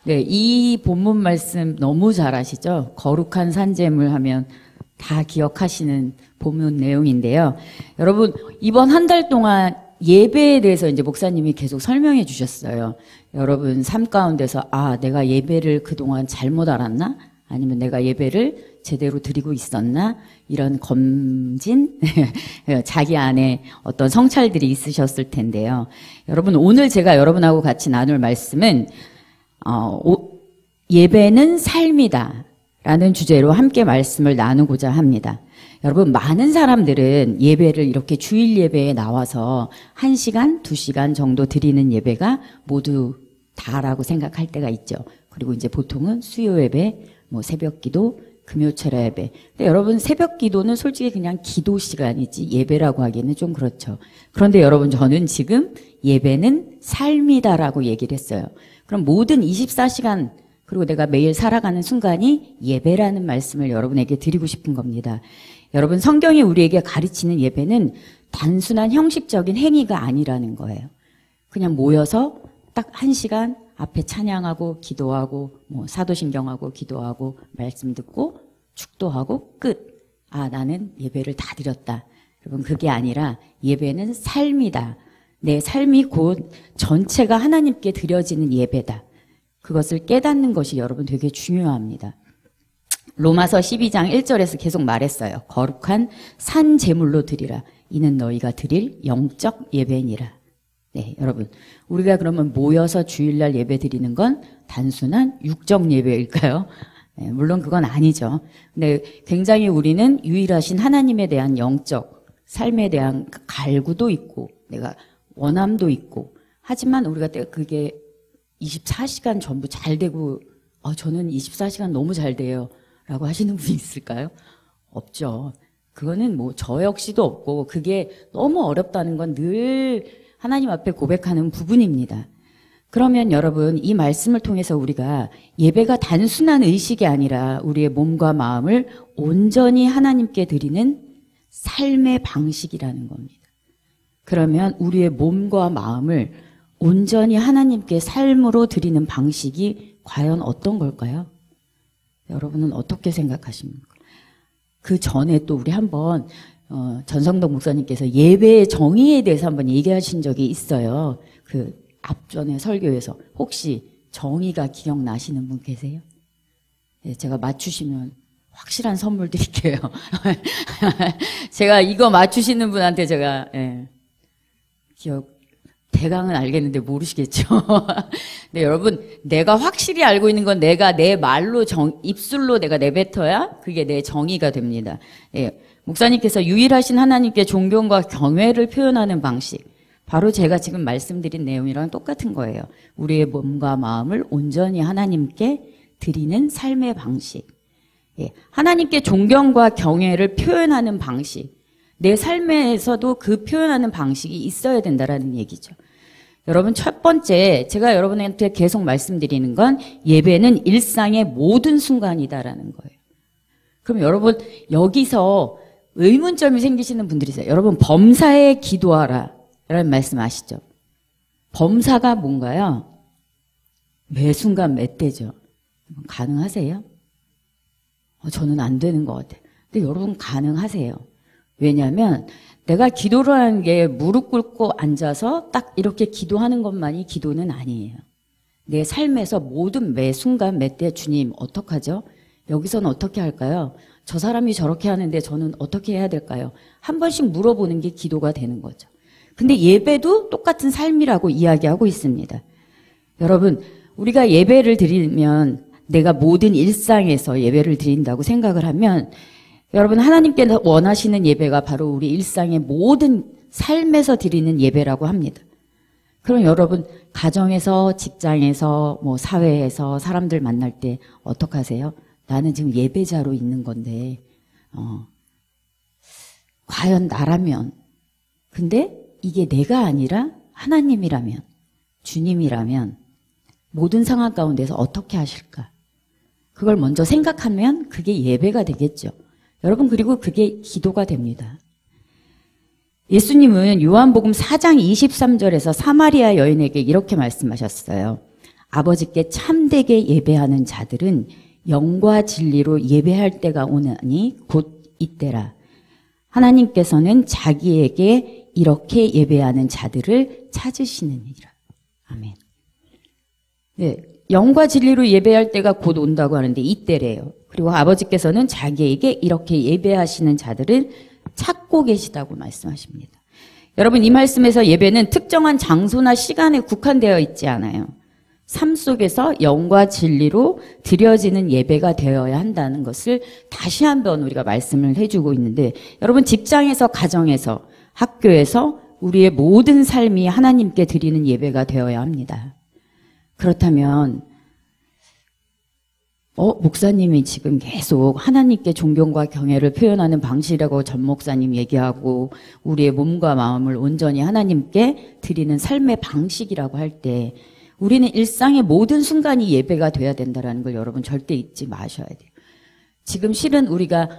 네, 이 본문 말씀 너무 잘 아시죠? 거룩한 산재물 하면 다 기억하시는 본문 내용인데요. 여러분, 이번 한 달 동안 예배에 대해서 이제 목사님이 계속 설명해 주셨어요. 여러분 삶 가운데서 내가 예배를 그동안 잘못 알았나? 아니면 내가 예배를 제대로 드리고 있었나? 이런 검진, 자기 안에 어떤 성찰들이 있으셨을 텐데요. 여러분, 오늘 제가 여러분하고 같이 나눌 말씀은 예배는 삶이다 라는 주제로 함께 말씀을 나누고자 합니다. 여러분, 많은 사람들은 예배를 이렇게 주일 예배에 나와서 1시간, 2시간 정도 드리는 예배가 모두 다라고 생각할 때가 있죠. 그리고 이제 보통은 수요 예배, 새벽 기도, 금요 철야 예배. 근데 여러분, 새벽 기도는 솔직히 그냥 기도 시간이지 예배라고 하기에는 좀 그렇죠. 그런데 여러분, 저는 지금 예배는 삶이다라고 얘기를 했어요. 그럼 모든 24시간 그리고 내가 매일 살아가는 순간이 예배라는 말씀을 여러분에게 드리고 싶은 겁니다. 여러분, 성경이 우리에게 가르치는 예배는 단순한 형식적인 행위가 아니라는 거예요. 그냥 모여서 딱 1시간 앞에 찬양하고 기도하고 사도신경하고 기도하고 말씀 듣고 축도하고 끝. 나는 예배를 다 드렸다. 여러분, 그게 아니라 예배는 삶이다. 내 삶이 곧 전체가 하나님께 드려지는 예배다. 그것을 깨닫는 것이 여러분 되게 중요합니다. 로마서 12장 1절에서 계속 말했어요. 거룩한 산 제물로 드리라. 이는 너희가 드릴 영적 예배니라. 네, 여러분, 우리가 그러면 모여서 주일날 예배 드리는 건 단순한 육적 예배일까요? 네, 물론 그건 아니죠. 근데 굉장히 우리는 유일하신 하나님에 대한 영적 삶에 대한 갈구도 있고 내가 원함도 있고, 하지만 우리가 그게 24시간 전부 잘 되고 저는 24시간 너무 잘 돼요 라고 하시는 분이 있을까요? 없죠. 그거는 저 역시도 없고, 그게 너무 어렵다는 건 늘 하나님 앞에 고백하는 부분입니다. 그러면 여러분, 이 말씀을 통해서 우리가 예배가 단순한 의식이 아니라 우리의 몸과 마음을 온전히 하나님께 드리는 삶의 방식이라는 겁니다. 그러면 우리의 몸과 마음을 온전히 하나님께 삶으로 드리는 방식이 과연 어떤 걸까요? 여러분은 어떻게 생각하십니까? 그 전에 또 우리 한번 전성덕 목사님께서 예배의 정의에 대해서 한번 얘기하신 적이 있어요. 그 앞전에 설교에서. 혹시 정의가 기억나시는 분 계세요? 네, 제가 맞추시면 확실한 선물 드릴게요. 제가 이거 맞추시는 분한테 제가 대강은 알겠는데 모르시겠죠. 근데 여러분, 내가 확실히 알고 있는 건 내가 내 말로 입술로 내가 내뱉어야 그게 내 정의가 됩니다. 목사님께서 유일하신 하나님께 존경과 경외를 표현하는 방식, 바로 제가 지금 말씀드린 내용이랑 똑같은 거예요. 우리의 몸과 마음을 온전히 하나님께 드리는 삶의 방식. 하나님께 존경과 경외를 표현하는 방식. 내 삶에서도 그 표현하는 방식이 있어야 된다라는 얘기죠. 여러분, 첫 번째, 제가 여러분한테 계속 말씀드리는 건 예배는 일상의 모든 순간이다라는 거예요. 그럼 여러분, 여기서 의문점이 생기시는 분들이 있어요. 여러분, 범사에 기도하라 라는 말씀 아시죠? 범사가 뭔가요? 매 순간 몇 대죠. 가능하세요? 저는 안 되는 것 같아요. 근데 여러분, 가능하세요. 왜냐하면 내가 기도를 하는 게 무릎 꿇고 앉아서 딱 이렇게 기도하는 것만이 기도는 아니에요. 내 삶에서 모든 매 순간 몇 대 주님 어떡하죠? 여기서는 어떻게 할까요? 저 사람이 저렇게 하는데 저는 어떻게 해야 될까요? 한 번씩 물어보는 게 기도가 되는 거죠. 근데 예배도 똑같은 삶이라고 이야기하고 있습니다. 여러분, 우리가 예배를 드리면 내가 모든 일상에서 예배를 드린다고 생각을 하면 여러분, 하나님께서 원하시는 예배가 바로 우리 일상의 모든 삶에서 드리는 예배라고 합니다. 그럼 여러분, 가정에서, 직장에서, 사회에서 사람들 만날 때 어떡하세요? 나는 지금 예배자로 있는 건데 과연 나라면, 근데 이게 내가 아니라 하나님이라면, 주님이라면 모든 상황 가운데서 어떻게 하실까? 그걸 먼저 생각하면 그게 예배가 되겠죠. 여러분, 그리고 그게 기도가 됩니다. 예수님은 요한복음 4장 23절에서 사마리아 여인에게 이렇게 말씀하셨어요. 아버지께 참되게 예배하는 자들은 영과 진리로 예배할 때가 오나니 곧 이때라. 하나님께서는 자기에게 이렇게 예배하는 자들을 찾으시느니라. 아멘. 네, 영과 진리로 예배할 때가 곧 온다고 하는데 이때래요. 그리고 아버지께서는 자기에게 이렇게 예배하시는 자들을 찾고 계시다고 말씀하십니다. 여러분, 이 말씀에서 예배는 특정한 장소나 시간에 국한되어 있지 않아요. 삶 속에서 영과 진리로 드려지는 예배가 되어야 한다는 것을 다시 한번 우리가 말씀을 해주고 있는데, 여러분, 직장에서, 가정에서, 학교에서 우리의 모든 삶이 하나님께 드리는 예배가 되어야 합니다. 그렇다면 목사님이 지금 계속 하나님께 존경과 경애를 표현하는 방식이라고 전 목사님 얘기하고 우리의 몸과 마음을 온전히 하나님께 드리는 삶의 방식이라고 할 때 우리는 일상의 모든 순간이 예배가 돼야 된다는 걸 여러분 절대 잊지 마셔야 돼요. 지금 실은 우리가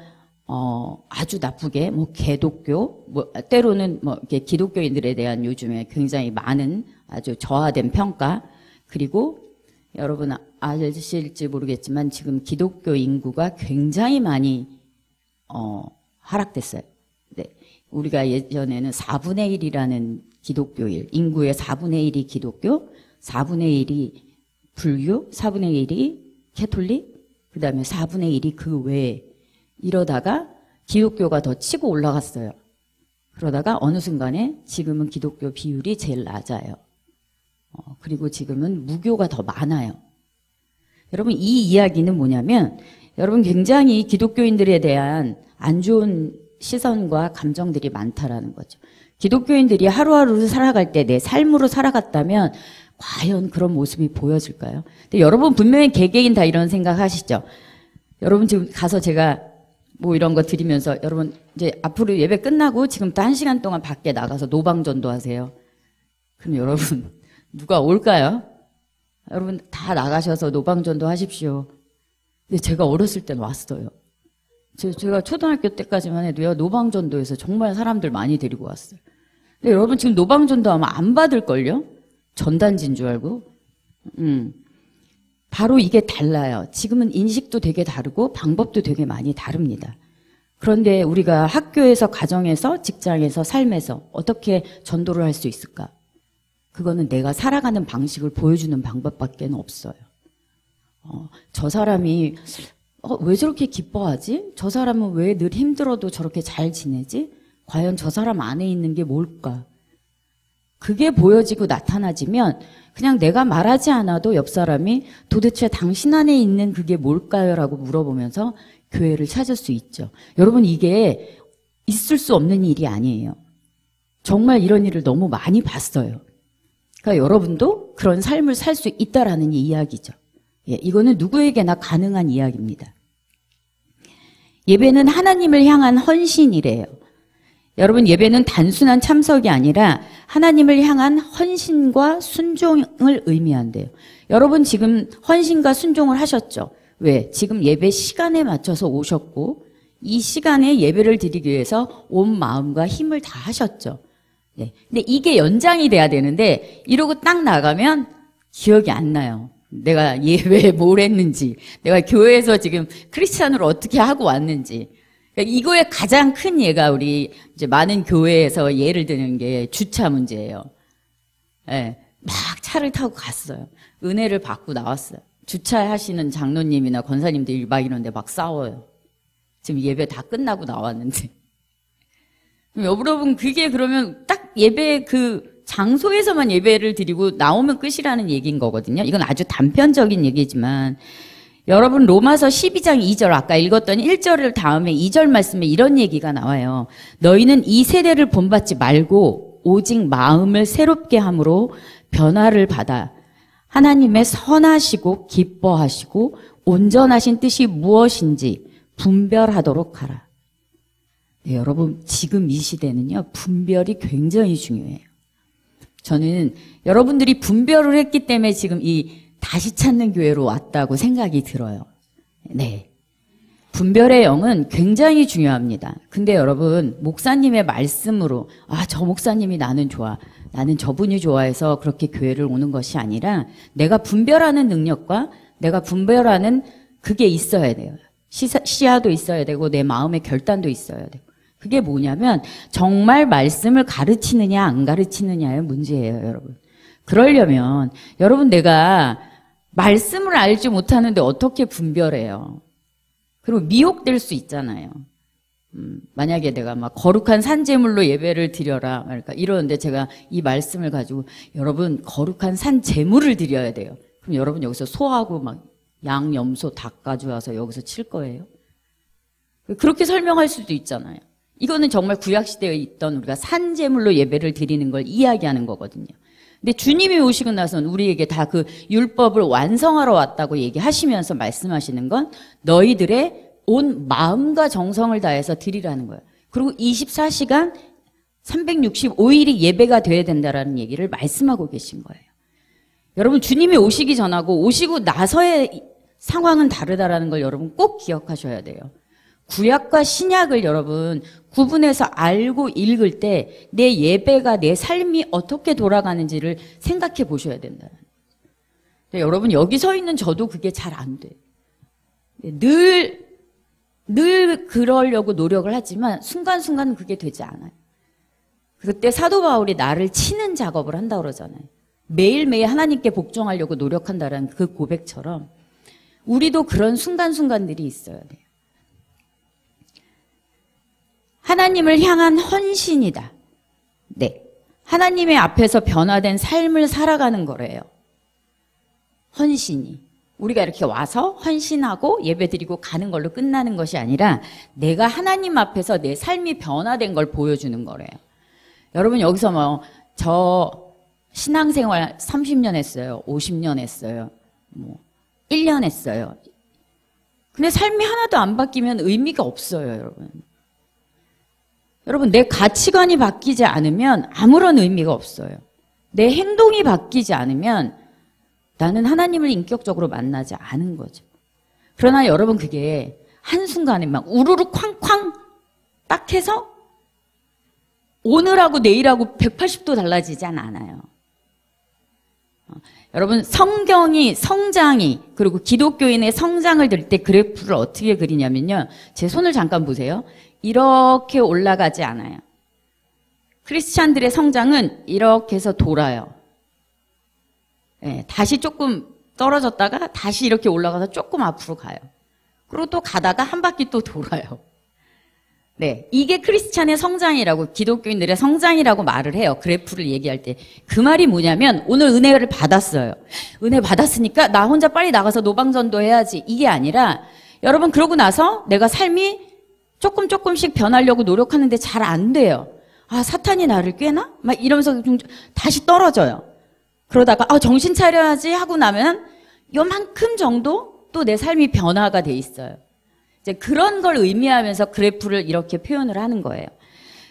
아주 나쁘게 개독교, 때로는 이렇게 기독교인들에 대한 요즘에 굉장히 많은 아주 저하된 평가, 그리고 여러분 아실지 모르겠지만 지금 기독교 인구가 굉장히 많이 하락됐어요. 네. 우리가 예전에는 4분의 1이라는 기독교일, 인구의 4분의 1이 기독교, 4분의 1이 불교, 4분의 1이 캐톨릭, 그 다음에 4분의 1이 그 외에, 이러다가 기독교가 더 치고 올라갔어요. 그러다가 어느 순간에 지금은 기독교 비율이 제일 낮아요. 그리고 지금은 무교가 더 많아요. 여러분, 이 이야기는 뭐냐면, 여러분 굉장히 기독교인들에 대한 안 좋은 시선과 감정들이 많다라는 거죠. 기독교인들이 하루하루를 살아갈 때 내 삶으로 살아갔다면 과연 그런 모습이 보여질까요? 근데 여러분 분명히 개개인 다 이런 생각 하시죠? 여러분 지금 가서 제가 이런 거 드리면서 여러분 이제 앞으로 예배 끝나고 지금부터 1시간 동안 밖에 나가서 노방전도 하세요. 그럼 여러분 누가 올까요? 여러분 다 나가셔서 노방전도 하십시오. 근데 제가 어렸을 땐 왔어요. 제가 초등학교 때까지만 해도요, 노방전도에서 정말 사람들 많이 데리고 왔어요. 근데 여러분 지금 노방전도 하면 안 받을걸요? 전단지인 줄 알고. 바로 이게 달라요. 지금은 인식도 되게 다르고 방법도 되게 많이 다릅니다. 그런데 우리가 학교에서, 가정에서, 직장에서, 삶에서 어떻게 전도를 할 수 있을까? 그거는 내가 살아가는 방식을 보여주는 방법밖에 없어요. 저 사람이 왜 저렇게 기뻐하지? 저 사람은 왜 늘 힘들어도 저렇게 잘 지내지? 과연 저 사람 안에 있는 게 뭘까? 그게 보여지고 나타나지면 그냥 내가 말하지 않아도 옆 사람이 도대체 당신 안에 있는 그게 뭘까요? 라고 물어보면서 교회를 찾을 수 있죠. 여러분, 이게 있을 수 없는 일이 아니에요. 정말 이런 일을 너무 많이 봤어요. 그러니까 여러분도 그런 삶을 살 수 있다라는 이야기죠. 예, 이거는 누구에게나 가능한 이야기입니다. 예배는 하나님을 향한 헌신이래요. 여러분, 예배는 단순한 참석이 아니라 하나님을 향한 헌신과 순종을 의미한대요. 여러분 지금 헌신과 순종을 하셨죠? 왜? 지금 예배 시간에 맞춰서 오셨고 이 시간에 예배를 드리기 위해서 온 마음과 힘을 다 하셨죠. 네. 근데 이게 연장이 돼야 되는데 이러고 딱 나가면 기억이 안 나요. 내가 예배에 뭘 했는지, 내가 교회에서 지금 크리스찬으로 어떻게 하고 왔는지. 그러니까 이거의 가장 큰 예가 우리 이제 많은 교회에서 예를 드는 게 주차 문제예요. 예, 막 차를 타고 갔어요. 은혜를 받고 나왔어요. 주차하시는 장로님이나 권사님들이 막 이런데 막 싸워요. 지금 예배 다 끝나고 나왔는데. 여러분, 그게 그러면 딱 예배 그 장소에서만 예배를 드리고 나오면 끝이라는 얘기인 거거든요. 이건 아주 단편적인 얘기지만 여러분 로마서 12장 2절 아까 읽었던 1절을 다음에 2절 말씀에 이런 얘기가 나와요. 너희는 이 세대를 본받지 말고 오직 마음을 새롭게 함으로 변화를 받아 하나님의 선하시고 기뻐하시고 온전하신 뜻이 무엇인지 분별하도록 하라. 네, 여러분 지금 이 시대는요 분별이 굉장히 중요해요. 저는 여러분들이 분별을 했기 때문에 지금 이 다시 찾는 교회로 왔다고 생각이 들어요. 네. 분별의 영은 굉장히 중요합니다. 근데 여러분, 목사님의 말씀으로, 저 목사님이 나는 좋아. 나는 저분이 좋아해서 그렇게 교회를 오는 것이 아니라 내가 분별하는 능력과 내가 분별하는 그게 있어야 돼요. 시야도 있어야 되고 내 마음의 결단도 있어야 되고. 그게 뭐냐면 정말 말씀을 가르치느냐 안 가르치느냐의 문제예요, 여러분. 그러려면 여러분 내가 말씀을 알지 못하는데 어떻게 분별해요? 그리고 미혹될 수 있잖아요. 만약에 내가 막 거룩한 산제물로 예배를 드려라 그러니까 이러는데 제가 이 말씀을 가지고 여러분 거룩한 산제물을 드려야 돼요. 그럼 여러분 여기서 소하고 막 양, 염소, 닭 가져와서 여기서 칠 거예요? 그렇게 설명할 수도 있잖아요. 이거는 정말 구약시대에 있던 우리가 산제물로 예배를 드리는 걸 이야기하는 거거든요. 근데 주님이 오시고 나서는 우리에게 다 그 율법을 완성하러 왔다고 얘기하시면서 말씀하시는 건 너희들의 온 마음과 정성을 다해서 드리라는 거예요. 그리고 24시간 365일이 예배가 돼야 된다라는 얘기를 말씀하고 계신 거예요. 여러분 주님이 오시기 전하고 오시고 나서의 상황은 다르다라는 걸 여러분 꼭 기억하셔야 돼요. 구약과 신약을 여러분 구분해서 알고 읽을 때 내 예배가 내 삶이 어떻게 돌아가는지를 생각해 보셔야 된다는 거예요. 여러분 여기 서 있는 저도 그게 잘 안 돼요. 늘 그러려고 노력을 하지만 순간순간 그게 되지 않아요. 그때 사도 바울이 나를 치는 작업을 한다고 그러잖아요. 매일매일 하나님께 복종하려고 노력한다는 그 고백처럼 우리도 그런 순간순간들이 있어야 돼요. 하나님을 향한 헌신이다. 네. 하나님의 앞에서 변화된 삶을 살아가는 거래요. 헌신이. 우리가 이렇게 와서 헌신하고 예배드리고 가는 걸로 끝나는 것이 아니라 내가 하나님 앞에서 내 삶이 변화된 걸 보여주는 거래요. 여러분 여기서 뭐 저 신앙생활 30년 했어요. 50년 했어요. 뭐 1년 했어요. 근데 삶이 하나도 안 바뀌면 의미가 없어요, 여러분. 여러분 내 가치관이 바뀌지 않으면 아무런 의미가 없어요. 내 행동이 바뀌지 않으면 나는 하나님을 인격적으로 만나지 않은 거죠. 그러나 여러분 그게 한순간에 막 우르르 쾅쾅 딱 해서 오늘하고 내일하고 180도 달라지진 않아요. 여러분 성경이 성장이 그리고 기독교인의 성장을 들 때 그래프를 어떻게 그리냐면요. 제 손을 잠깐 보세요. 이렇게 올라가지 않아요. 크리스찬들의 성장은 이렇게 해서 돌아요. 네, 다시 조금 떨어졌다가 다시 이렇게 올라가서 조금 앞으로 가요. 그리고 또 가다가 한 바퀴 또 돌아요. 네, 이게 크리스찬의 성장이라고 기독교인들의 성장이라고 말을 해요. 그래프를 얘기할 때. 그 말이 뭐냐면 오늘 은혜를 받았어요. 은혜 받았으니까 나 혼자 빨리 나가서 노방전도 해야지. 이게 아니라 여러분 그러고 나서 내가 삶이 조금씩 변하려고 노력하는데 잘 안 돼요. 아 사탄이 나를 꿰나? 막 이러면서 좀 다시 떨어져요. 그러다가 정신 차려야지 하고 나면 요만큼 정도 또 내 삶이 변화가 돼 있어요. 이제 그런 걸 의미하면서 그래프를 이렇게 표현을 하는 거예요.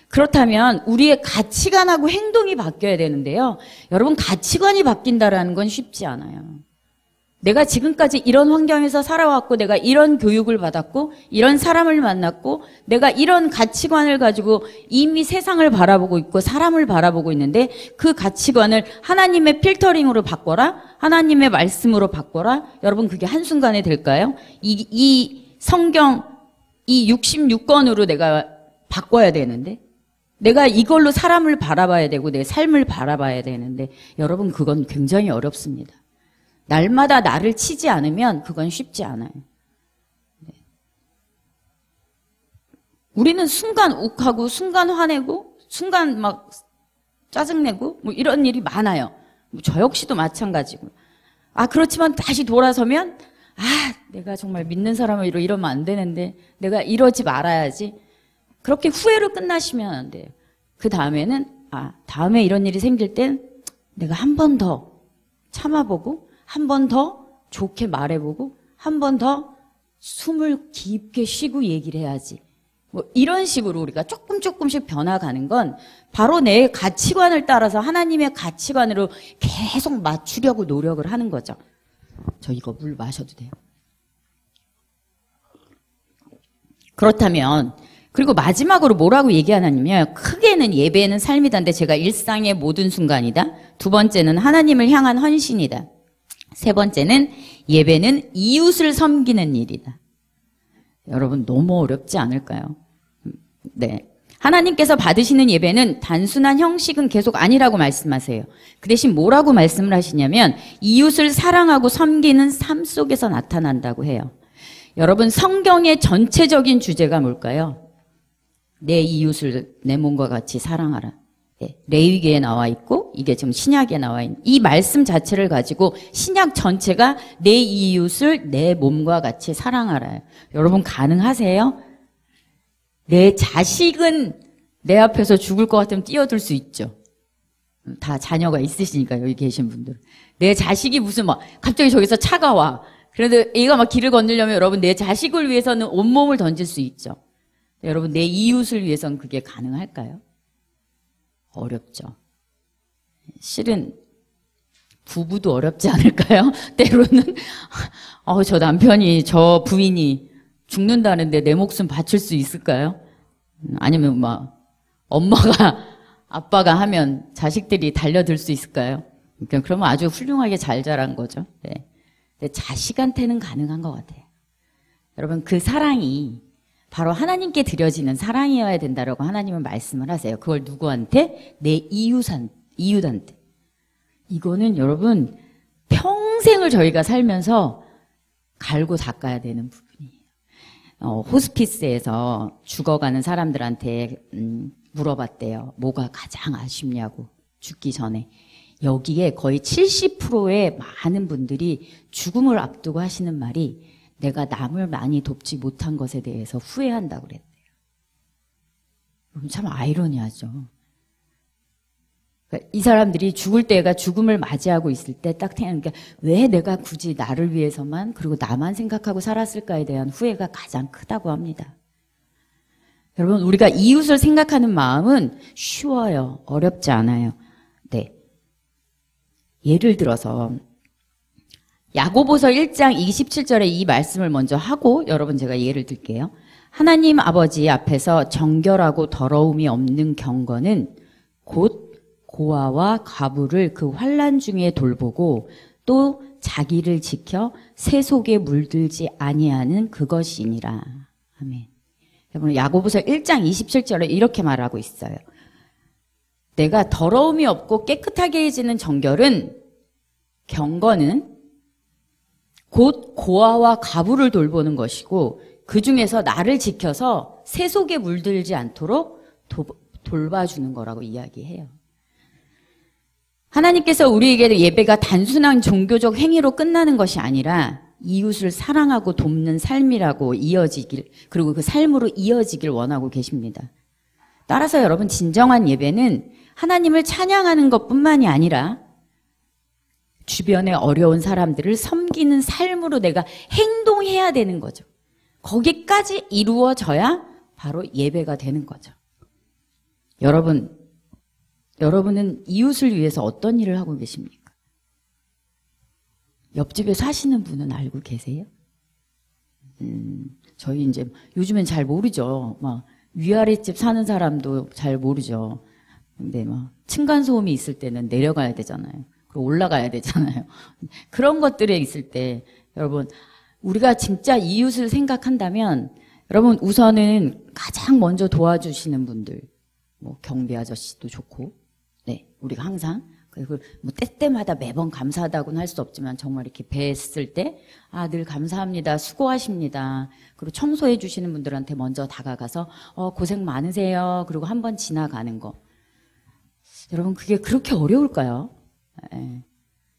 그렇다면 우리의 가치관하고 행동이 바뀌어야 되는데요. 여러분 가치관이 바뀐다라는 건 쉽지 않아요. 내가 지금까지 이런 환경에서 살아왔고 내가 이런 교육을 받았고 이런 사람을 만났고 내가 이런 가치관을 가지고 이미 세상을 바라보고 있고 사람을 바라보고 있는데 그 가치관을 하나님의 필터링으로 바꿔라. 하나님의 말씀으로 바꿔라. 여러분 그게 한순간에 될까요? 이 성경 이 66권으로 내가 바꿔야 되는데 내가 이걸로 사람을 바라봐야 되고 내 삶을 바라봐야 되는데 여러분 그건 굉장히 어렵습니다. 날마다 나를 치지 않으면 그건 쉽지 않아요. 우리는 순간 욱하고 순간 화내고 순간 막 짜증내고 뭐 이런 일이 많아요. 저 역시도 마찬가지고. 그렇지만 다시 돌아서면 내가 정말 믿는 사람을 이러면 안 되는데 내가 이러지 말아야지. 그렇게 후회로 끝나시면 안 돼요. 그 다음에는 다음에 이런 일이 생길 땐 내가 한 번 더 참아보고 한 번 더 좋게 말해보고 한 번 더 숨을 깊게 쉬고 얘기를 해야지. 뭐 이런 식으로 우리가 조금씩 변화가는 건 바로 내 가치관을 따라서 하나님의 가치관으로 계속 맞추려고 노력을 하는 거죠. 저 이거 물 마셔도 돼요? 그렇다면 그리고 마지막으로 뭐라고 얘기하냐면 크게 첫째는 예배는 삶이다인데 제가 일상의 모든 순간이다. 두 번째는 하나님을 향한 헌신이다. 세 번째는 예배는 이웃을 섬기는 일이다. 여러분 너무 어렵지 않을까요? 네. 하나님께서 받으시는 예배는 단순한 형식은 계속 아니라고 말씀하세요. 그 대신 뭐라고 말씀을 하시냐면 이웃을 사랑하고 섬기는 삶 속에서 나타난다고 해요. 여러분 성경의 전체적인 주제가 뭘까요? 내 이웃을 내 몸과 같이 사랑하라. 네, 레위기에 나와 있고 이게 지금 신약에 나와 있는 이 말씀 자체를 가지고 신약 전체가 내 이웃을 내 몸과 같이 사랑하라요. 여러분 가능하세요? 내 자식은 내 앞에서 죽을 것 같으면 뛰어들 수 있죠. 다 자녀가 있으시니까 여기 계신 분들. 내 자식이 무슨 막 갑자기 저기서 차가 와. 그런데 얘가 막 길을 건너려면 여러분 내 자식을 위해서는 온몸을 던질 수 있죠. 여러분 내 이웃을 위해서는 그게 가능할까요? 어렵죠. 실은 부부도 어렵지 않을까요? 때로는 저 남편이 저 부인이 죽는다는데 내 목숨 바칠 수 있을까요? 아니면 막 엄마가 아빠가 하면 자식들이 달려들 수 있을까요? 그러니까 그러면 아주 훌륭하게 잘 자란 거죠. 네. 근데 자식한테는 가능한 것 같아요. 여러분 그 사랑이 바로 하나님께 드려지는 사랑이어야 된다라고 하나님은 말씀을 하세요. 그걸 누구한테? 내 이웃한테. 이거는 여러분 평생을 저희가 살면서 갈고 닦아야 되는 부분이에요. 호스피스에서 죽어가는 사람들한테 물어봤대요. 뭐가 가장 아쉽냐고 죽기 전에. 여기에 거의 70%의 많은 분들이 죽음을 앞두고 하시는 말이 내가 남을 많이 돕지 못한 것에 대해서 후회한다고 그랬대요. 참 아이러니하죠. 그러니까 이 사람들이 죽을 때가 죽음을 맞이하고 있을 때 딱 생각하니까 왜 내가 굳이 나를 위해서만 그리고 나만 생각하고 살았을까에 대한 후회가 가장 크다고 합니다. 여러분 우리가 이웃을 생각하는 마음은 쉬워요. 어렵지 않아요. 네. 예를 들어서 야고보서 1장 27절에 이 말씀을 먼저 하고 여러분 제가 예를 들게요. 하나님 아버지 앞에서 정결하고 더러움이 없는 경건은 곧 고아와 과부를 그 환난 중에 돌보고 또 자기를 지켜 새 속에 물들지 아니하는 그것이니라. 아멘. 여러분 야고보서 1장 27절에 이렇게 말하고 있어요. 내가 더러움이 없고 깨끗하게 해지는 경건은 곧 고아와 과부를 돌보는 것이고 그 중에서 나를 지켜서 새 속에 물들지 않도록 돌봐주는 거라고 이야기해요. 하나님께서 우리에게 예배가 단순한 종교적 행위로 끝나는 것이 아니라 이웃을 사랑하고 돕는 삶이라고 이어지길 그리고 그 삶으로 이어지길 원하고 계십니다. 따라서 여러분 진정한 예배는 하나님을 찬양하는 것뿐만이 아니라 주변에 어려운 사람들을 섬기는 삶으로 내가 행동해야 되는 거죠. 거기까지 이루어져야 바로 예배가 되는 거죠. 여러분은 이웃을 위해서 어떤 일을 하고 계십니까? 옆집에 사시는 분은 알고 계세요? 저희 이제 요즘엔 잘 모르죠. 막 위아랫집 사는 사람도 잘 모르죠. 근데 막 층간소음이 있을 때는 내려가야 되잖아요. 그리고 올라가야 되잖아요. 그런 것들에 있을 때 여러분 우리가 진짜 이웃을 생각한다면 여러분 우선은 가장 먼저 도와주시는 분들 뭐 경비 아저씨도 좋고 네 우리가 항상 그리고 뭐 때때마다 매번 감사하다고는 할 수 없지만 정말 이렇게 뵀을 때 늘 감사합니다 수고하십니다 그리고 청소해 주시는 분들한테 먼저 다가가서 고생 많으세요 그리고 한번 지나가는 거 여러분 그게 그렇게 어려울까요? 네.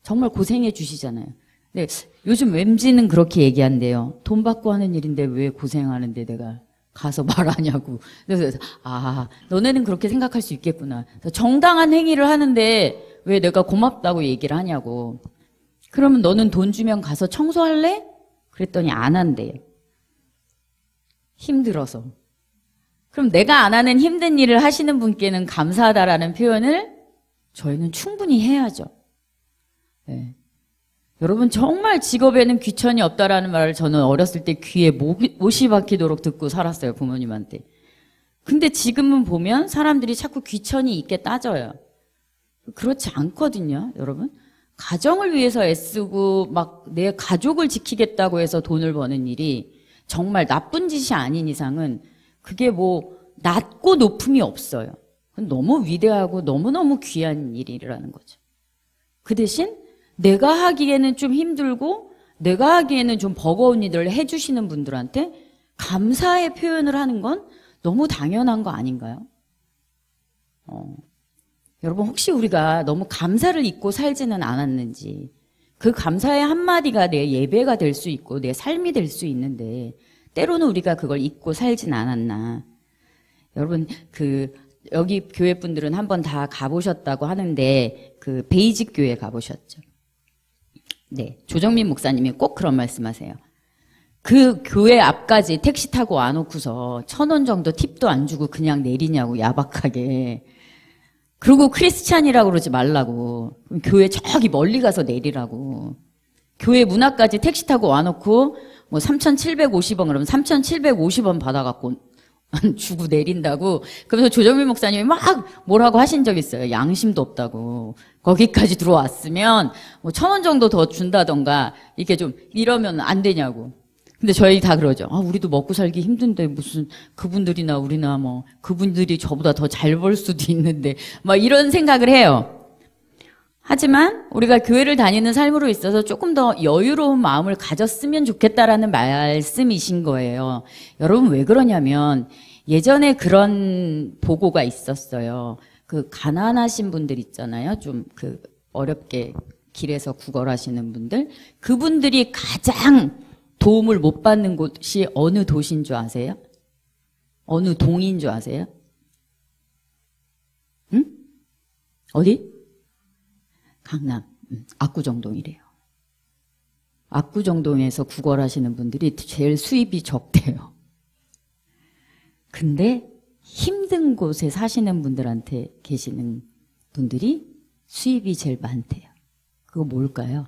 정말 고생해 주시잖아요. 네, 요즘 웸지는 그렇게 얘기한대요. 돈 받고 하는 일인데 왜 고생하는데 내가 가서 말하냐고. 그래서 너네는 그렇게 생각할 수 있겠구나. 정당한 행위를 하는데 왜 내가 고맙다고 얘기를 하냐고. 그러면 너는 돈 주면 가서 청소할래? 그랬더니 안 한대요. 힘들어서. 그럼 내가 안 하는 힘든 일을 하시는 분께는 감사하다라는 표현을 저희는 충분히 해야죠. 네. 여러분 정말 직업에는 귀천이 없다라는 말을 저는 어렸을 때 귀에 못이 박히도록 듣고 살았어요. 부모님한테. 근데 지금은 보면 사람들이 자꾸 귀천이 있게 따져요. 그렇지 않거든요, 여러분. 가정을 위해서 애쓰고 막 내 가족을 지키겠다고 해서 돈을 버는 일이 정말 나쁜 짓이 아닌 이상은 그게 뭐 낮고 높음이 없어요. 너무 위대하고 너무너무 귀한 일이라는 거죠. 그 대신 내가 하기에는 좀 힘들고 내가 하기에는 좀 버거운 일을 해주시는 분들한테 감사의 표현을 하는 건 너무 당연한 거 아닌가요? 여러분 혹시 우리가 너무 감사를 잊고 살지는 않았는지, 그 감사의 한마디가 내 예배가 될 수 있고 내 삶이 될 수 있는데 때로는 우리가 그걸 잊고 살진 않았나. 여러분 여기 교회 분들은 한번 다 가보셨다고 하는데 그 베이직 교회 가보셨죠? 네, 조정민 목사님이 꼭 그런 말씀하세요. 그 교회 앞까지 택시 타고 와놓고서 1,000원 정도 팁도 안 주고 그냥 내리냐고, 야박하게. 그리고 크리스찬이라고 그러지 말라고. 교회 저기 멀리 가서 내리라고. 교회 문 앞까지 택시 타고 와놓고 뭐 3,750원 그러면 3,750원 받아갖고 주고 내린다고. 그래서 조정민 목사님이 막 뭐라고 하신 적 있어요. 양심도 없다고. 거기까지 들어왔으면 뭐 1,000원 정도 더 준다던가 이렇게 좀 이러면 안 되냐고. 근데 저희 다 그러죠. 우리도 먹고 살기 힘든데 무슨 그분들이나 우리나 뭐 그분들이 저보다 더 잘 벌 수도 있는데 막 이런 생각을 해요. 하지만 우리가 교회를 다니는 삶으로 있어서 조금 더 여유로운 마음을 가졌으면 좋겠다라는 말씀이신 거예요. 여러분 왜 그러냐면 예전에 그런 보고가 있었어요. 그 가난하신 분들 있잖아요. 좀 그 어렵게 길에서 구걸하시는 분들. 그분들이 가장 도움을 못 받는 곳이 어느 도시인 줄 아세요? 어느 동인 줄 아세요? 응? 어디? 강남. 압구정동이래요. 압구정동에서 구걸하시는 분들이 제일 수입이 적대요. 근데 힘든 곳에 사시는 분들한테 계시는 분들이 수입이 제일 많대요. 그거 뭘까요?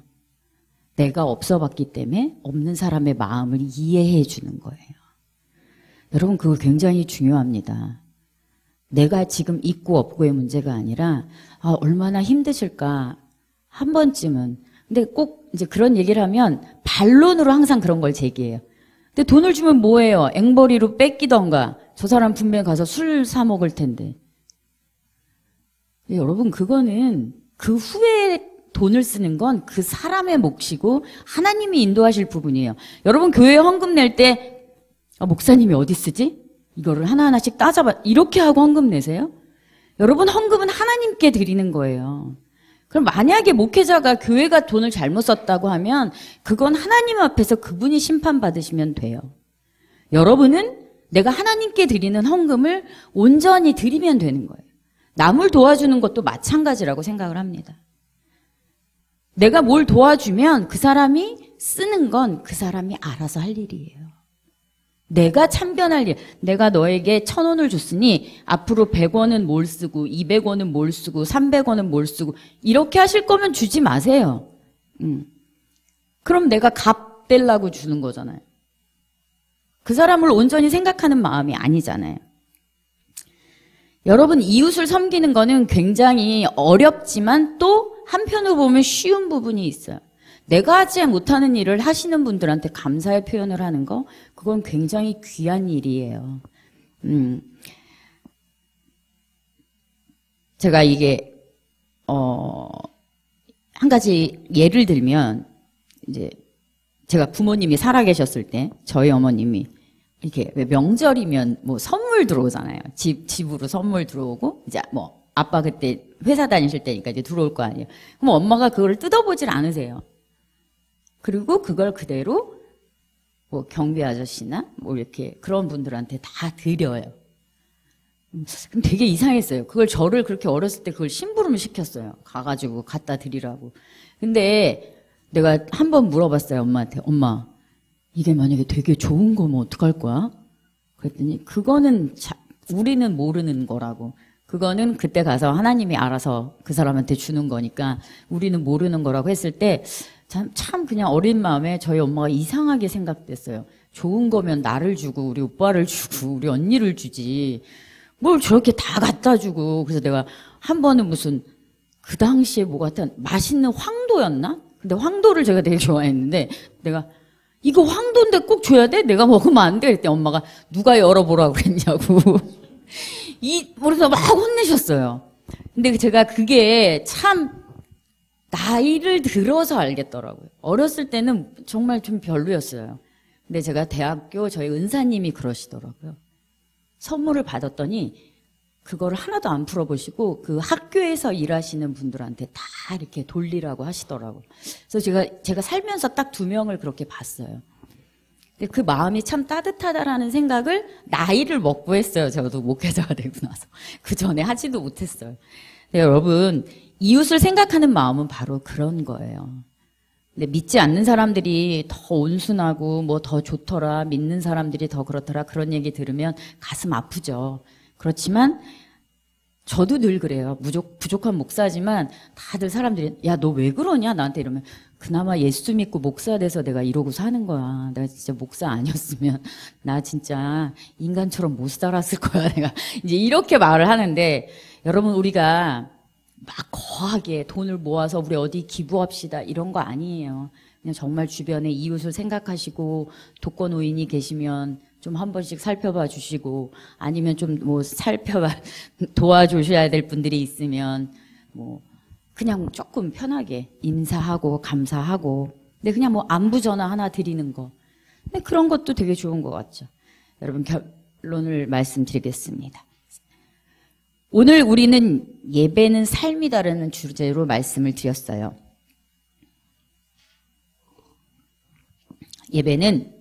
내가 없어 봤기 때문에 없는 사람의 마음을 이해해 주는 거예요. 여러분 그거 굉장히 중요합니다. 내가 지금 있고 없고의 문제가 아니라 얼마나 힘드실까 한 번쯤은. 근데 꼭 이제 그런 얘기를 하면 반론으로 항상 그런 걸 제기해요. 근데 돈을 주면 뭐해요? 앵벌이로 뺏기던가. 저 사람 분명히 가서 술 사 먹을 텐데. 여러분 그거는 그 후에 돈을 쓰는 건 그 사람의 몫이고 하나님이 인도하실 부분이에요. 여러분 교회에 헌금 낼 때 목사님이 어디 쓰지? 이거를 하나하나씩 따져봐. 이렇게 하고 헌금 내세요? 여러분 헌금은 하나님께 드리는 거예요. 그럼 만약에 목회자가 교회가 돈을 잘못 썼다고 하면 그건 하나님 앞에서 그분이 심판받으시면 돼요. 여러분은 내가 하나님께 드리는 헌금을 온전히 드리면 되는 거예요. 남을 도와주는 것도 마찬가지라고 생각을 합니다. 내가 뭘 도와주면 그 사람이 쓰는 건 그 사람이 알아서 할 일이에요. 내가 참견할 일. 내가 너에게 1,000원을 줬으니 앞으로 100원은 뭘 쓰고 200원은 뭘 쓰고 300원은 뭘 쓰고 이렇게 하실 거면 주지 마세요. 그럼 내가 값 떼려고 주는 거잖아요. 그 사람을 온전히 생각하는 마음이 아니잖아요. 여러분 이웃을 섬기는 거는 굉장히 어렵지만 또 한편으로 보면 쉬운 부분이 있어요. 내가 하지 못하는 일을 하시는 분들한테 감사의 표현을 하는 거, 그건 굉장히 귀한 일이에요. 제가 이게 한 가지 예를 들면 이제 제가 부모님이 살아계셨을 때 저희 어머님이 이렇게 명절이면 뭐 선물 들어오잖아요. 집으로 선물 들어오고 이제 뭐 아빠 그때 회사 다니실 때니까 이제 들어올 거 아니에요. 그럼 엄마가 그걸 뜯어보질 않으세요. 그리고 그걸 그대로 뭐 경비 아저씨나 뭐 이렇게 그런 분들한테 다 드려요. 그럼 되게 이상했어요. 그걸 저를 그렇게 어렸을 때 그걸 심부름을 시켰어요. 가가지고 갖다 드리라고. 근데 내가 한번 물어봤어요. 엄마한테. 엄마, 이게 만약에 되게 좋은 거면 어떡할 거야? 그랬더니 그거는 우리는 모르는 거라고. 그거는 그때 가서 하나님이 알아서 그 사람한테 주는 거니까 우리는 모르는 거라고 했을 때 참 그냥 어린 마음에 저희 엄마가 이상하게 생각됐어요. 좋은 거면 나를 주고 우리 오빠를 주고 우리 언니를 주지. 뭘 저렇게 다 갖다 주고. 그래서 내가 한 번은 무슨 그 당시에 뭐 같은 맛있는 황도였나? 근데 황도를 제가 되게 좋아했는데 내가 이거 황도인데 꼭 줘야 돼? 내가 먹으면 안 돼? 그랬더니 엄마가 누가 열어보라고 그랬냐고. 그래서 막 혼내셨어요. 근데 제가 그게 참 나이를 들어서 알겠더라고요. 어렸을 때는 정말 좀 별로였어요. 근데 제가 대학교 저희 은사님이 그러시더라고요. 선물을 받았더니 그거를 하나도 안 풀어보시고 그 학교에서 일하시는 분들한테 다 이렇게 돌리라고 하시더라고요. 그래서 제가 살면서 딱 2명을 그렇게 봤어요. 근데 그 마음이 참 따뜻하다라는 생각을 나이를 먹고 했어요. 저도 목회자가 되고 나서. 그 전에 하지도 못했어요. 근데 여러분, 이웃을 생각하는 마음은 바로 그런 거예요. 근데 믿지 않는 사람들이 더 온순하고 뭐 더 좋더라, 믿는 사람들이 더 그렇더라, 그런 얘기 들으면 가슴 아프죠. 그렇지만 저도 늘 그래요. 부족한 목사지만 다들 사람들이 야, 너 왜 그러냐? 나한테 이러면 그나마 예수 믿고 목사 돼서 내가 이러고 사는 거야. 내가 진짜 목사 아니었으면 나 진짜 인간처럼 못 살았을 거야. 내가 이제 이렇게 말을 하는데 여러분, 우리가 막 거하게 돈을 모아서 우리 어디 기부합시다 이런 거 아니에요. 그냥 정말 주변에 이웃을 생각하시고 독거노인이 계시면 좀 한 번씩 살펴봐 주시고 아니면 좀 뭐 도와주셔야 될 분들이 있으면 뭐 그냥 조금 편하게 인사하고 감사하고 근데 그냥 뭐 안부 전화 하나 드리는 거 근데 그런 것도 되게 좋은 것 같죠. 여러분 결론을 말씀드리겠습니다. 오늘 우리는 예배는 삶이다라는 주제로 말씀을 드렸어요. 예배는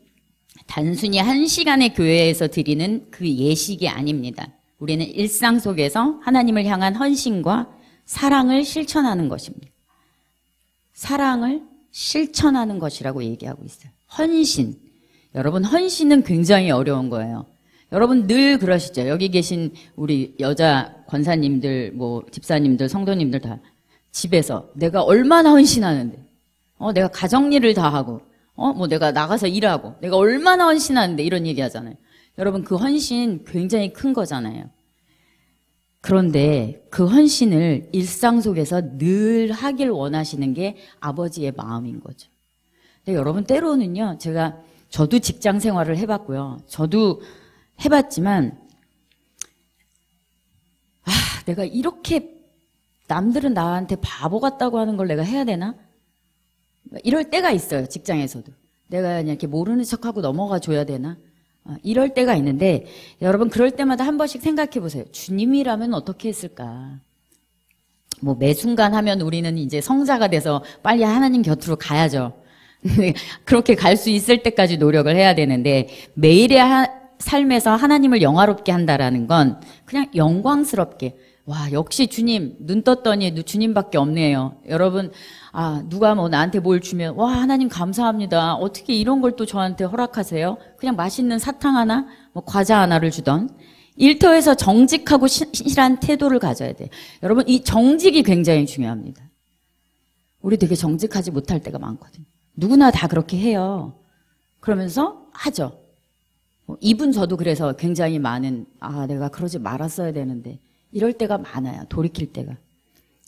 단순히 1시간의 교회에서 드리는 그 예식이 아닙니다. 우리는 일상 속에서 하나님을 향한 헌신과 사랑을 실천하는 것입니다. 사랑을 실천하는 것이라고 얘기하고 있어요. 헌신. 여러분, 헌신은 굉장히 어려운 거예요. 여러분 늘 그러시죠. 여기 계신 우리 여자 권사님들, 뭐 집사님들, 성도님들 다 집에서 내가 얼마나 헌신하는데, 내가 가정일을 다 하고, 뭐 내가 나가서 일하고, 내가 얼마나 헌신하는데 이런 얘기 하잖아요. 여러분 그 헌신 굉장히 큰 거잖아요. 그런데 그 헌신을 일상 속에서 늘 하길 원하시는 게 아버지의 마음인 거죠. 근데 여러분 때로는요, 저도 직장 생활을 해봤고요. 저도 해봤지만, 내가 이렇게 남들은 나한테 바보 같다고 하는 걸 내가 해야 되나? 이럴 때가 있어요, 직장에서도. 내가 그냥 이렇게 모르는 척하고 넘어가 줘야 되나? 이럴 때가 있는데, 여러분 그럴 때마다 한 번씩 생각해 보세요. 주님이라면 어떻게 했을까? 뭐 매 순간 하면 우리는 이제 성자가 돼서 빨리 하나님 곁으로 가야죠. 그렇게 갈 수 있을 때까지 노력을 해야 되는데, 매일의 삶에서 하나님을 영화롭게 한다라는 건 그냥 영광스럽게, 와, 역시 주님, 눈 떴더니 주님밖에 없네요. 여러분, 누가 뭐 나한테 뭘 주면, 와, 하나님 감사합니다. 어떻게 이런 걸 또 저한테 허락하세요? 그냥 맛있는 사탕 하나, 뭐 과자 하나를 주던. 일터에서 정직하고 신실한 태도를 가져야 돼요. 여러분, 이 정직이 굉장히 중요합니다. 우리 되게 정직하지 못할 때가 많거든요. 누구나 다 그렇게 해요. 그러면서 하죠. 이분 저도 그래서 굉장히 많은, 내가 그러지 말았어야 되는데, 이럴 때가 많아요. 돌이킬 때가.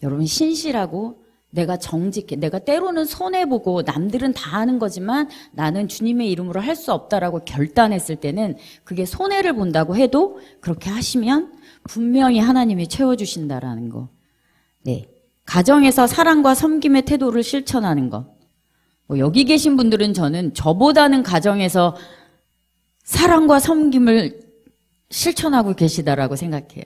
여러분, 신실하고 내가 정직해. 내가 때로는 손해보고 남들은 다 하는 거지만 나는 주님의 이름으로 할 수 없다라고 결단했을 때는 그게 손해를 본다고 해도 그렇게 하시면 분명히 하나님이 채워주신다라는 거. 네. 가정에서 사랑과 섬김의 태도를 실천하는 거. 여기 계신 분들은 저보다는 가정에서 사랑과 섬김을 실천하고 계시다라고 생각해요.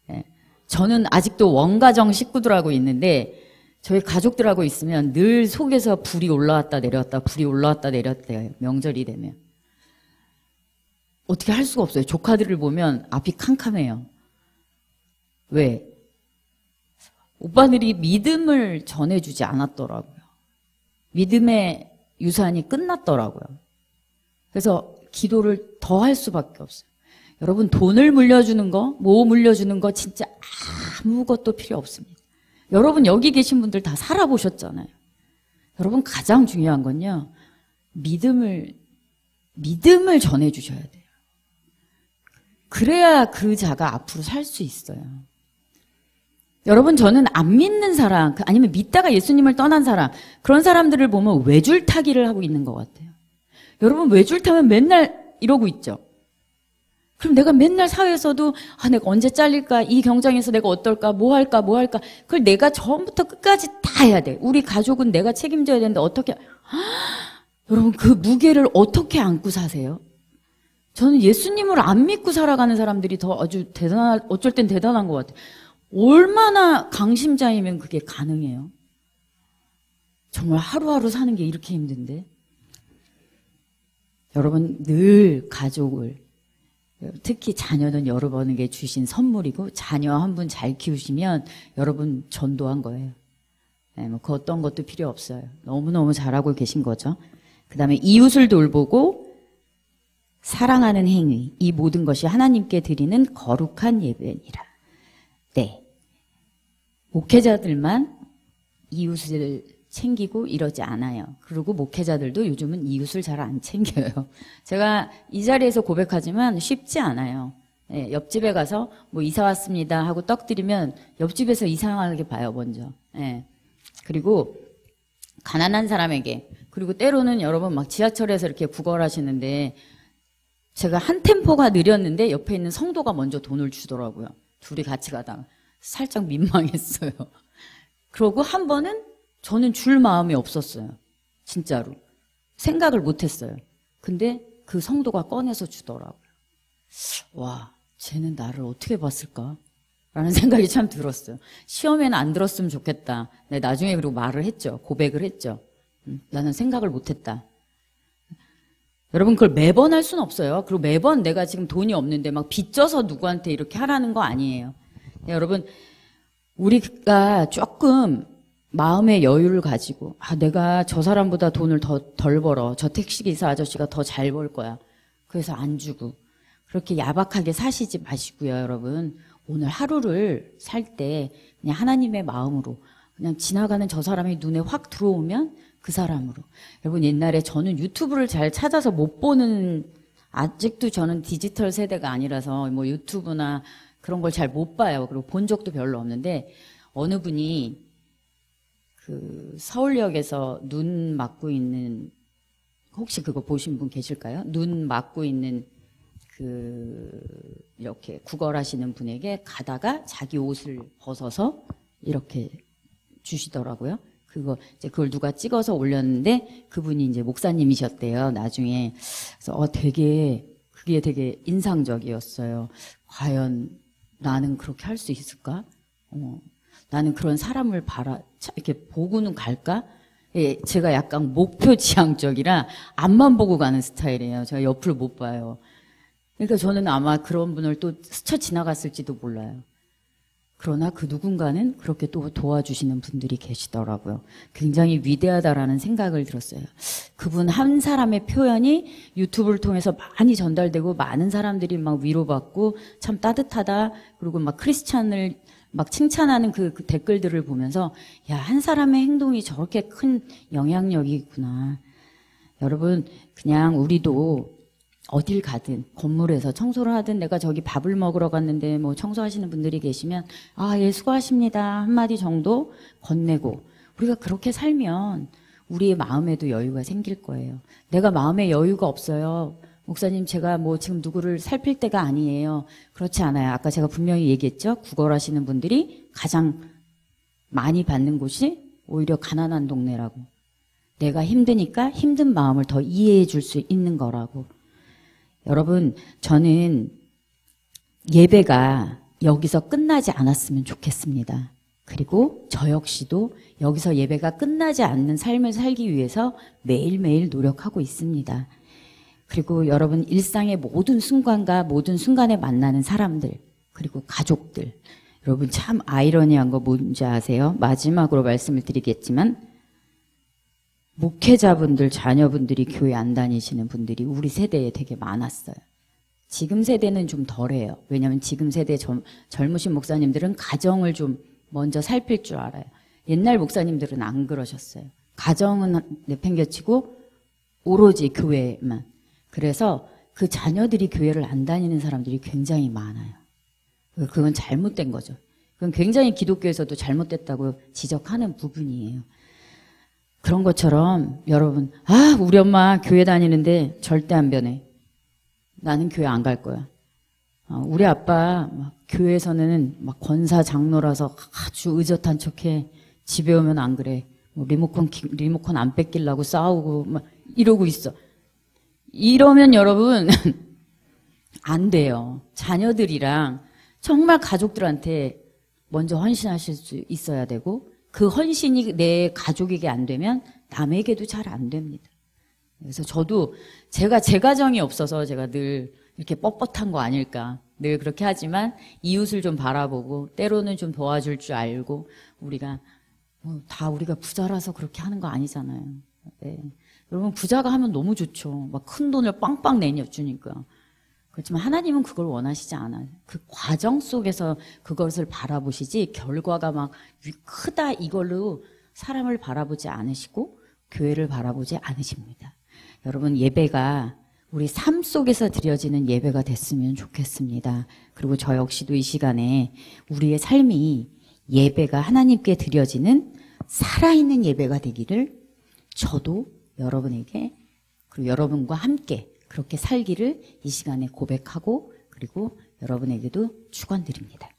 네. 저는 아직도 원가정 식구들하고 있는데 저희 가족들하고 있으면 늘 속에서 불이 올라왔다 내렸다, 불이 올라왔다 내렸다 해요. 명절이 되면. 어떻게 할 수가 없어요. 조카들을 보면 앞이 캄캄해요. 왜? 오빠들이 믿음을 전해주지 않았더라고요. 믿음의 유산이 끝났더라고요. 그래서 기도를 더 할 수밖에 없어요. 여러분, 돈을 물려주는 거, 뭐 물려주는 거 진짜 아무것도 필요 없습니다. 여러분 여기 계신 분들 다 살아보셨잖아요. 여러분 가장 중요한 건요, 믿음을 전해주셔야 돼요. 그래야 그 자가 앞으로 살 수 있어요. 여러분, 저는 안 믿는 사람, 아니면 믿다가 예수님을 떠난 사람, 그런 사람들을 보면 외줄타기를 하고 있는 것 같아요. 여러분, 외줄타면 맨날 이러고 있죠. 그럼 내가 맨날 사회에서도 내가 언제 잘릴까, 이 경쟁에서 내가 어떨까, 뭐 할까. 그걸 내가 처음부터 끝까지 다 해야 돼. 우리 가족은 내가 책임져야 되는데 어떻게, 여러분, 그 무게를 어떻게 안고 사세요? 저는 예수님을 안 믿고 살아가는 사람들이 더 아주 어쩔 땐 대단한 것 같아요. 얼마나 강심장이면 그게 가능해요? 정말 하루하루 사는 게 이렇게 힘든데. 여러분, 늘 가족을, 특히 자녀는 여러분에게 주신 선물이고, 자녀 한 분 잘 키우시면 여러분 전도한 거예요. 네, 뭐 그 어떤 것도 필요 없어요. 너무너무 잘하고 계신 거죠. 그 다음에 이웃을 돌보고 사랑하는 행위, 이 모든 것이 하나님께 드리는 거룩한 예배니라. 네. 목회자들만 이웃을 챙기고 이러지 않아요. 그리고 목회자들도 요즘은 이웃을 잘 안 챙겨요. 제가 이 자리에서 고백하지만 쉽지 않아요. 네, 옆집에 가서 뭐 이사 왔습니다 하고 떡 드리면 옆집에서 이상하게 봐요, 먼저. 네. 그리고 가난한 사람에게, 그리고 때로는 여러분 막 지하철에서 이렇게 구걸하시는데 제가 한 템포가 느렸는데 옆에 있는 성도가 먼저 돈을 주더라고요. 둘이 같이 가다가 살짝 민망했어요. 그러고 한 번은 저는 줄 마음이 없었어요. 진짜로. 생각을 못했어요. 근데 그 성도가 꺼내서 주더라고요. 와, 쟤는 나를 어떻게 봤을까? 라는 생각이 참 들었어요. 시험에는 안 들었으면 좋겠다. 네, 나중에 그리고 말을 했죠. 고백을 했죠. 나는 생각을 못했다. 여러분, 그걸 매번 할 수는 없어요. 그리고 매번 내가 지금 돈이 없는데 막 빚져서 누구한테 이렇게 하라는 거 아니에요. 네, 여러분, 우리가 조금 마음의 여유를 가지고, 내가 저 사람보다 돈을 덜 벌어. 저 택시기사 아저씨가 더 잘 벌 거야. 그래서 안 주고. 그렇게 야박하게 사시지 마시고요, 여러분. 오늘 하루를 살 때 그냥 하나님의 마음으로, 그냥 지나가는 저 사람이 눈에 확 들어오면 그 사람으로. 여러분, 옛날에 저는 유튜브를 잘 찾아서 못 보는, 아직도 저는 디지털 세대가 아니라서 뭐 유튜브나 그런 걸 잘 못 봐요. 그리고 본 적도 별로 없는데, 어느 분이 그 서울역에서 눈 맞고 있는, 혹시 그거 보신 분 계실까요? 눈 맞고 있는 이렇게 구걸하시는 분에게 가다가 자기 옷을 벗어서 이렇게 주시더라고요. 그걸 누가 찍어서 올렸는데 그분이 이제 목사님이셨대요, 나중에. 그래서 그게 되게 인상적이었어요. 과연 나는 그렇게 할 수 있을까? 나는 그런 사람을 이렇게 보고는 갈까? 예, 제가 약간 목표 지향적이라 앞만 보고 가는 스타일이에요. 제가 옆을 못 봐요. 그러니까 저는 아마 그런 분을 또 스쳐 지나갔을지도 몰라요. 그러나 그 누군가는 그렇게 또 도와주시는 분들이 계시더라고요. 굉장히 위대하다라는 생각을 들었어요. 그분 한 사람의 표현이 유튜브를 통해서 많이 전달되고 많은 사람들이 막 위로받고 참 따뜻하다. 그리고 막 크리스찬을 막 칭찬하는 그 댓글들을 보면서 야, 한 사람의 행동이 저렇게 큰 영향력이 있구나. 여러분, 그냥 우리도 어딜 가든 건물에서 청소를 하든 내가 저기 밥을 먹으러 갔는데 뭐 청소하시는 분들이 계시면 예, 수고하십니다 한마디 정도 건네고, 우리가 그렇게 살면 우리의 마음에도 여유가 생길 거예요. 내가 마음에 여유가 없어요. 목사님, 제가 뭐 지금 누구를 살필 때가 아니에요. 그렇지 않아요. 아까 제가 분명히 얘기했죠. 구걸하시는 분들이 가장 많이 받는 곳이 오히려 가난한 동네라고. 내가 힘드니까 힘든 마음을 더 이해해 줄 수 있는 거라고. 여러분, 저는 예배가 여기서 끝나지 않았으면 좋겠습니다. 그리고 저 역시도 여기서 예배가 끝나지 않는 삶을 살기 위해서 매일매일 노력하고 있습니다. 그리고 여러분, 일상의 모든 순간과 모든 순간에 만나는 사람들, 그리고 가족들. 여러분, 참 아이러니한 거 뭔지 아세요? 마지막으로 말씀을 드리겠지만, 목회자분들, 자녀분들이 교회 안 다니시는 분들이 우리 세대에 되게 많았어요. 지금 세대는 좀 덜해요. 왜냐하면 지금 세대 젊으신 목사님들은 가정을 좀 먼저 살필 줄 알아요. 옛날 목사님들은 안 그러셨어요. 가정은 내팽개치고 오로지 교회만. 그래서 그 자녀들이 교회를 안 다니는 사람들이 굉장히 많아요. 그건 잘못된 거죠. 그건 굉장히 기독교에서도 잘못됐다고 지적하는 부분이에요. 그런 것처럼 여러분, 우리 엄마 교회 다니는데 절대 안 변해. 나는 교회 안 갈 거야. 우리 아빠 막 교회에서는 막 권사 장로라서 아주 의젓한 척해. 집에 오면 안 그래. 뭐 리모컨 안 뺏기려고 싸우고 막 이러고 있어. 이러면 여러분 안 돼요. 자녀들이랑 정말 가족들한테 먼저 헌신하실 수 있어야 되고, 그 헌신이 내 가족에게 안 되면 남에게도 잘 안 됩니다. 그래서 저도 제 가정이 없어서 제가 늘 이렇게 뻣뻣한 거 아닐까 늘 그렇게 하지만, 이웃을 좀 바라보고 때로는 좀 도와줄 줄 알고, 우리가 우리가 부자라서 그렇게 하는 거 아니잖아요. 네. 여러분, 부자가 하면 너무 좋죠. 막 큰 돈을 빵빵 내주니까. 그렇지만 하나님은 그걸 원하시지 않아요. 그 과정 속에서 그것을 바라보시지, 결과가 막 크다 이걸로 사람을 바라보지 않으시고 교회를 바라보지 않으십니다. 여러분, 예배가 우리 삶 속에서 드려지는 예배가 됐으면 좋겠습니다. 그리고 저 역시도 이 시간에 우리의 삶이 예배가 하나님께 드려지는 살아있는 예배가 되기를 저도 여러분에게, 그리고 여러분과 함께 그렇게 살기를 이 시간에 고백하고, 그리고 여러분에게도 축원드립니다.